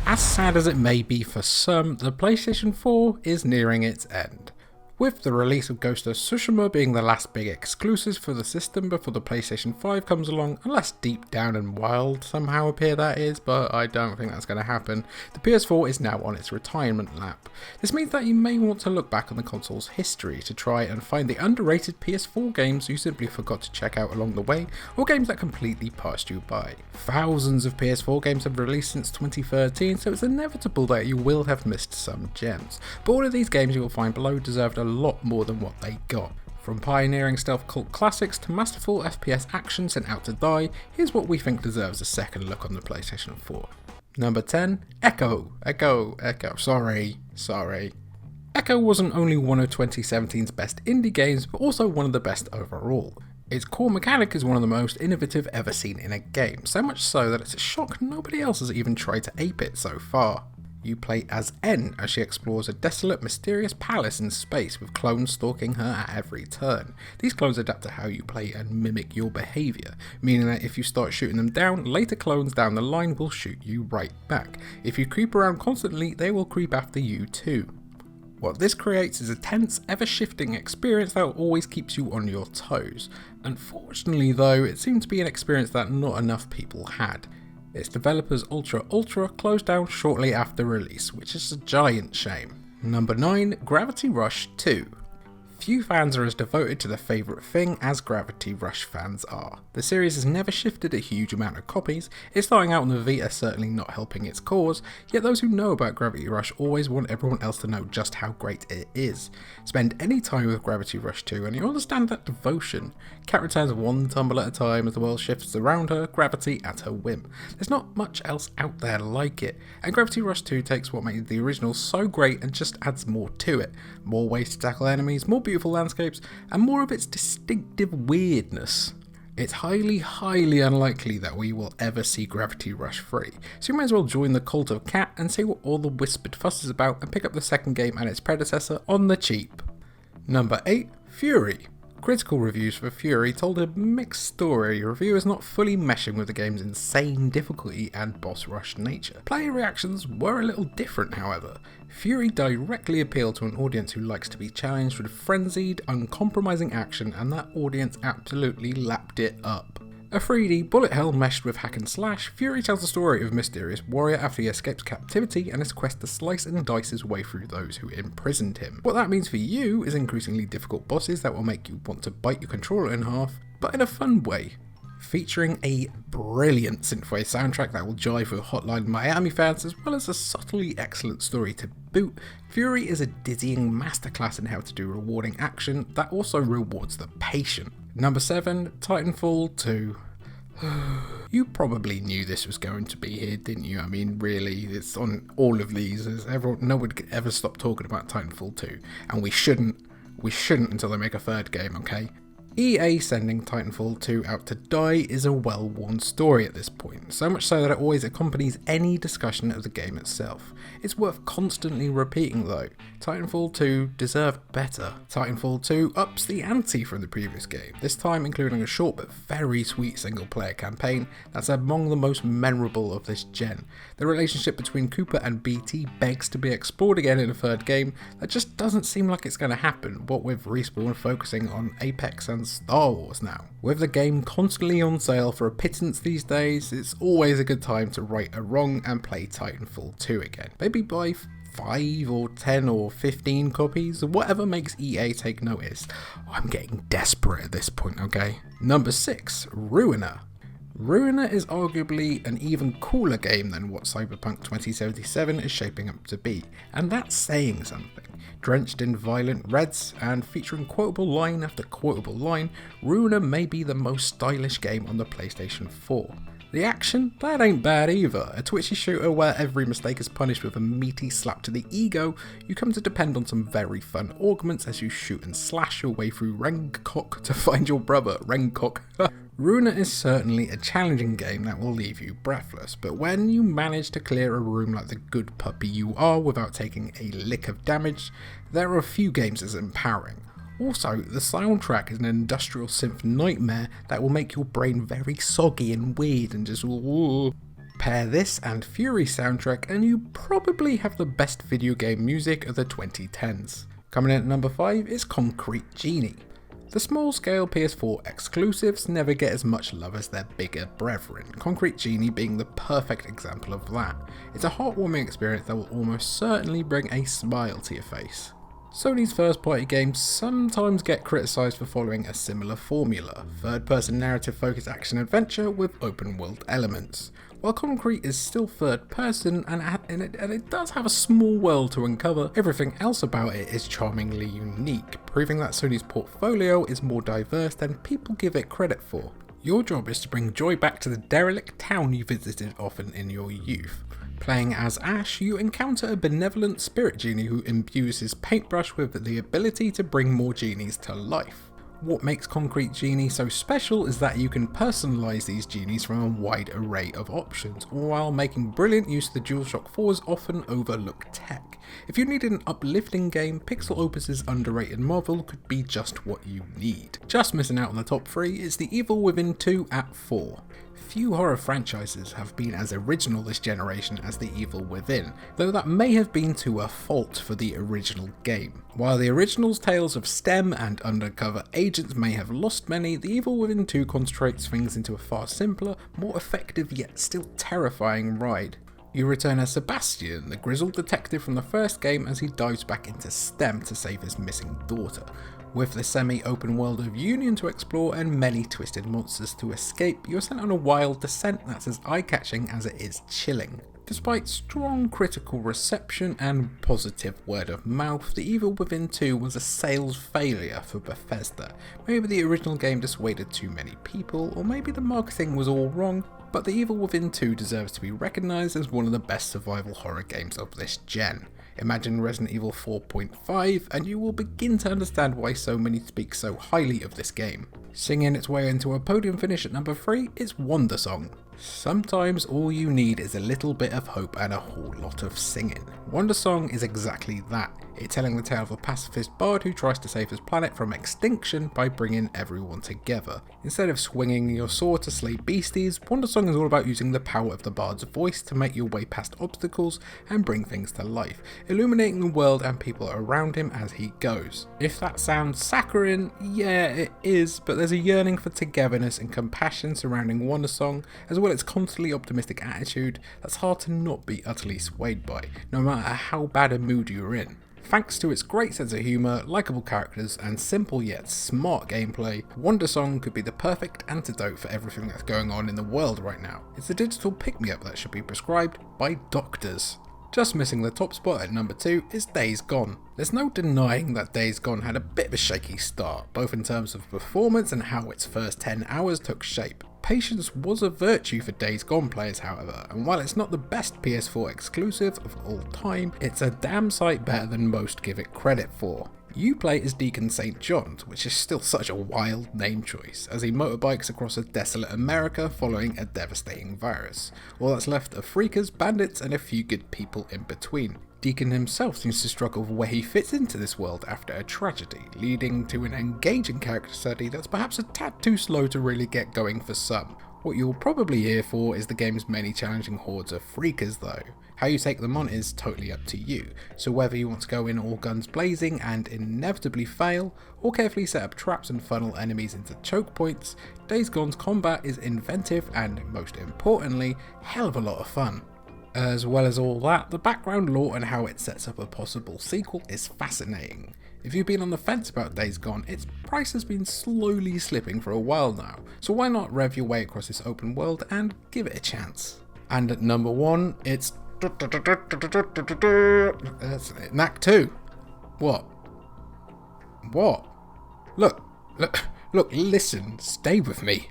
As sad as it may be for some, the PlayStation 4 is nearing its end. With the release of Ghost of Tsushima being the last big exclusive for the system before the PlayStation 5 comes along, unless Deep Down and Wild somehow appear that is, but I don't think that's going to happen, the PS4 is now on its retirement lap. This means that you may want to look back on the console's history to try and find the underrated PS4 games you simply forgot to check out along the way, or games that completely passed you by. Thousands of PS4 games have released since 2013, so it's inevitable that you will have missed some gems, but all of these games you will find below deserved a lot more than what they got. From pioneering stealth cult classics to masterful FPS action sent out to die, here's what we think deserves a second look on the PlayStation 4. Number 10, Echo. Sorry. Echo wasn't only one of 2017's best indie games, but also one of the best overall. Its core mechanic is one of the most innovative ever seen in a game, so much so that it's a shock nobody else has even tried to ape it so far. You play as N as she explores a desolate, mysterious palace in space with clones stalking her at every turn. These clones adapt to how you play and mimic your behaviour, meaning that if you start shooting them down, later clones down the line will shoot you right back. If you creep around constantly, they will creep after you too. What this creates is a tense, ever-shifting experience that always keeps you on your toes. Unfortunately though, it seemed to be an experience that not enough people had. Its developers Ultra closed down shortly after release, which is a giant shame. Number 9, Gravity Rush 2. Few fans are as devoted to their favourite thing as Gravity Rush fans are. The series has never shifted a huge amount of copies, its starting out on the Vita certainly not helping its cause, yet those who know about Gravity Rush always want everyone else to know just how great it is. Spend any time with Gravity Rush 2 and you'll understand that devotion. Cat returns one tumble at a time as the world shifts around her, gravity at her whim. There's not much else out there like it, and Gravity Rush 2 takes what made the original so great and just adds more to it. More ways to tackle enemies, more beautiful landscapes, and more of its distinctive weirdness. It's highly unlikely that we will ever see Gravity Rush 3, so you may as well join the cult of Cat and see what all the whispered fuss is about and pick up the second game and its predecessor on the cheap. Number 8, FURI. Critical reviews for FURI told a mixed story, reviewers not fully meshing with the game's insane difficulty and boss rush nature. Player reactions were a little different however. FURI directly appealed to an audience who likes to be challenged with frenzied, uncompromising action, and that audience absolutely lapped it up. A 3D bullet hell meshed with hack and slash, FURI tells the story of a mysterious warrior after he escapes captivity and his quest to slice and dice his way through those who imprisoned him. What that means for you is increasingly difficult bosses that will make you want to bite your controller in half, but in a fun way. Featuring a brilliant synthwave soundtrack that will jive with Hotline Miami fans as well as a subtly excellent story to boot, FURI is a dizzying masterclass in how to do rewarding action that also rewards the patient. Number 7, Titanfall 2. You probably knew this was going to be here, didn't you? I mean, really, it's on all of these. No one could ever stop talking about Titanfall 2, and we shouldn't until they make a third game, okay? EA sending Titanfall 2 out to die is a well-worn story at this point, so much so that it always accompanies any discussion of the game itself. It's worth constantly repeating though, Titanfall 2 deserved better. Titanfall 2 ups the ante from the previous game, this time including a short but very sweet single player campaign that's among the most memorable of this gen. The relationship between Cooper and BT begs to be explored again in a third game that just doesn't seem like it's going to happen, what with Respawn focusing on Apex and Star Wars now. With the game constantly on sale for a pittance these days, it's always a good time to right a wrong and play Titanfall 2 again. Maybe buy 5 or 10 or 15 copies, whatever makes EA take notice. I'm getting desperate at this point, okay? Number 6, Ruiner. Ruiner is arguably an even cooler game than what Cyberpunk 2077 is shaping up to be, and that's saying something. Drenched in violent reds and featuring quotable line after quotable line, Ruiner may be the most stylish game on the PlayStation 4. The action? That ain't bad either. A twitchy shooter where every mistake is punished with a meaty slap to the ego, you come to depend on some very fun augments as you shoot and slash your way through Rengkok to find your brother, Rengkok. Ruiner is certainly a challenging game that will leave you breathless, but when you manage to clear a room like the good puppy you are without taking a lick of damage, there are a few games as empowering. Also, the soundtrack is an industrial synth nightmare that will make your brain very soggy and weird and just whoa. Pair this and FURI soundtrack and you probably have the best video game music of the 2010s. Coming in at number 5 is Concrete Genie. The small-scale PS4 exclusives never get as much love as their bigger brethren, Concrete Genie being the perfect example of that. It's a heartwarming experience that will almost certainly bring a smile to your face. Sony's first-party games sometimes get criticised for following a similar formula, third-person narrative-focused action-adventure with open-world elements. While Concrete is still third-person and it does have a small world to uncover, everything else about it is charmingly unique, proving that Sony's portfolio is more diverse than people give it credit for. Your job is to bring joy back to the derelict town you visited often in your youth. Playing as Ash, you encounter a benevolent spirit genie who imbues his paintbrush with the ability to bring more genies to life. What makes Concrete Genie so special is that you can personalise these genies from a wide array of options, while making brilliant use of the DualShock 4's often overlooked tech. If you need an uplifting game, Pixel Opus's underrated Marvel could be just what you need. Just missing out on the top 3 is The Evil Within 2 at 4. Few horror franchises have been as original this generation as The Evil Within, though that may have been to a fault for the original game. While the original's tales of STEM and undercover agents may have lost many, The Evil Within 2 concentrates things into a far simpler, more effective yet still terrifying ride. You return as Sebastian, the grizzled detective from the first game, as he dives back into STEM to save his missing daughter. With the semi-open world of Union to explore and many twisted monsters to escape, you are sent on a wild descent that's as eye-catching as it is chilling. Despite strong critical reception and positive word of mouth, The Evil Within 2 was a sales failure for Bethesda. Maybe the original game dissuaded too many people, or maybe the marketing was all wrong, but The Evil Within 2 deserves to be recognised as one of the best survival horror games of this gen. Imagine Resident Evil 4.5 and you will begin to understand why so many speak so highly of this game. Singing its way into a podium finish at number 3 is WANDERSONG. Sometimes all you need is a little bit of hope and a whole lot of singing. WANDERSONG is exactly that. It's telling the tale of a pacifist bard who tries to save his planet from extinction by bringing everyone together. Instead of swinging your sword to slay beasties, WANDERSONG is all about using the power of the bard's voice to make your way past obstacles and bring things to life, illuminating the world and people around him as he goes. If that sounds saccharine, yeah it is, but there's a yearning for togetherness and compassion surrounding WANDERSONG, as well as its constantly optimistic attitude that's hard to not be utterly swayed by, no matter how bad a mood you're in. Thanks to its great sense of humour, likeable characters, and simple yet smart gameplay, WANDERSONG could be the perfect antidote for everything that's going on in the world right now. It's a digital pick-me-up that should be prescribed by doctors. Just missing the top spot at number 2 is Days Gone. There's no denying that Days Gone had a bit of a shaky start, both in terms of performance and how its first 10 hours took shape. Patience was a virtue for Days Gone players, however, and while it's not the best PS4 exclusive of all time, it's a damn sight better than most give it credit for. You play as Deacon St. John's, which is still such a wild name choice, as he motorbikes across a desolate America following a devastating virus. All that's left are freakers, bandits, and a few good people in between. Deacon himself seems to struggle with where he fits into this world after a tragedy, leading to an engaging character study that's perhaps a tad too slow to really get going for some. What you'll probably hear for is the game's many challenging hordes of freakers though. How you take them on is totally up to you, so whether you want to go in all guns blazing and inevitably fail, or carefully set up traps and funnel enemies into choke points, Days Gone's combat is inventive and, most importantly, hell of a lot of fun. As well as all that, the background lore and how it sets up a possible sequel is fascinating. If you've been on the fence about Days Gone, its price has been slowly slipping for a while now, so why not rev your way across this open world and give it a chance? And at number 1, it's KNACK 2. What? Look, listen, stay with me.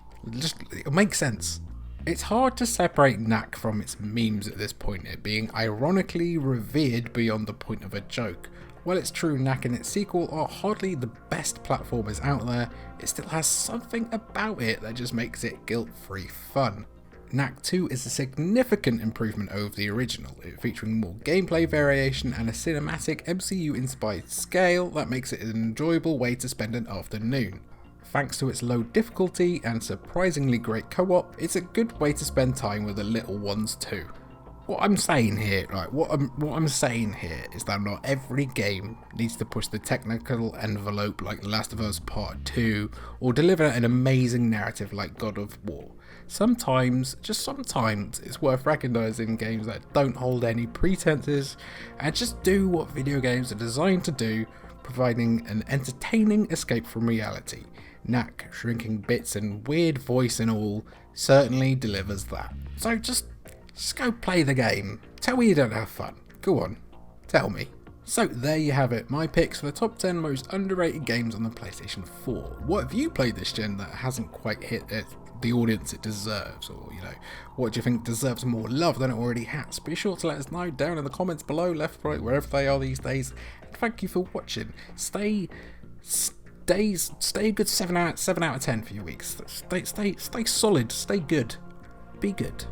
It'll make sense. It's hard to separate KNACK from its memes at this point, it being ironically revered beyond the point of a joke. While it's true KNACK and its sequel are hardly the best platformers out there, it still has something about it that just makes it guilt-free fun. KNACK 2 is a significant improvement over the original, featuring more gameplay variation and a cinematic MCU-inspired scale that makes it an enjoyable way to spend an afternoon. Thanks to its low difficulty and surprisingly great co-op, it's a good way to spend time with the little ones too. What I'm saying here is that not every game needs to push the technical envelope like The Last of Us Part 2 or deliver an amazing narrative like God of War. Sometimes, just sometimes, it's worth recognising games that don't hold any pretenses and just do what video games are designed to do, providing an entertaining escape from reality. KNACK, shrinking bits and weird voice and all, certainly delivers that. So just go play the game. Tell me you don't have fun. Go on, tell me. So there you have it, my picks for the top 10 most underrated games on the PlayStation 4. What have you played this gen that hasn't quite hit the audience it deserves? Or, what do you think deserves more love than it already has? Be sure to let us know down in the comments below, left, right, wherever they are these days. And thank you for watching. Stay good 7 out of 10 for your weeks. Stay solid, stay good. Be good.